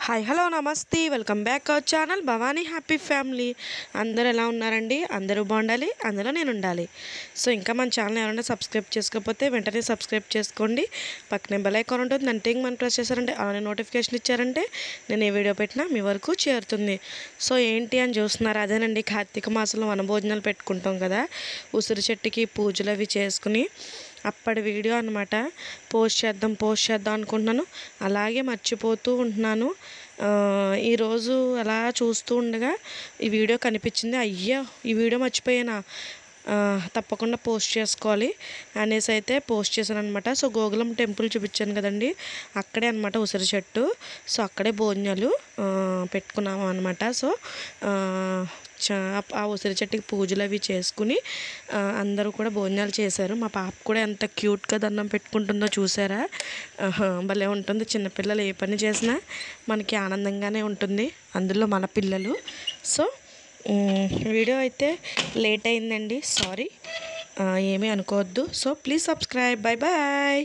Hi hello నమస్తే welcome back our channel Bhavani happy family. అందరూ ఎలా ఉన్నారండి? అందరూ బాగుండాలి, అందులో నేను ఉండాలి. సో ఇంకా మన ఛానల్ ఎవరైనా సబ్స్క్రైబ్ చేసుకోకపోతే వెంటనే సబ్స్క్రైబ్ చేసుకోండి. పక్కనే బెల్ ఐకాన్ ఉంటుంది, దాన్ని మనం ప్రెస్ చేశారంటే అలానే నోటిఫికేషన్ ఇచ్చారంటే నేను ఏ వీడియో పెట్టినా మీ వరకు చేరుతుంది. సో ఏంటి అని చూస్తున్నారు, అదేనండి కార్తీక మాసంలో వనభోజనాలు పెట్టుకుంటాం కదా, ఉసిరి చెట్టుకి పూజలు అవి చేసుకుని అప్పటి వీడియో అనమాట. పోస్ట్ చేద్దాం అనుకుంటున్నాను, అలాగే మర్చిపోతూ ఉంటున్నాను. ఈరోజు అలా చూస్తూ ఉండగా ఈ వీడియో కనిపించింది. అయ్యో ఈ వీడియో మర్చిపోయానా, తప్పకుండా పోస్ట్ చేసుకోవాలి అనేసి అయితే పోస్ట్ చేశాను అనమాట. సో గోగులం టెంపుల్ చూపించాను కదండి, అక్కడే అనమాట ఉసిరి చెట్టు. సో అక్కడే భోజనాలు పెట్టుకున్నాము అనమాట. సో ఆ ఉసిరి చెట్టుకి పూజలు అవి చేసుకుని అందరూ కూడా భోజనాలు చేశారు. మా పాప కూడా ఎంత క్యూట్గా దండం పెట్టుకుంటుందో చూసారా, భలే ఉంటుంది. చిన్నపిల్లలు ఏ పని చేసినా మనకి ఆనందంగానే ఉంటుంది, అందులో మన పిల్లలు. సో వీడియో అయితే లేట్ అయిందండి, సారీ, ఏమీ అనుకోవద్దు. So please subscribe. Bye bye.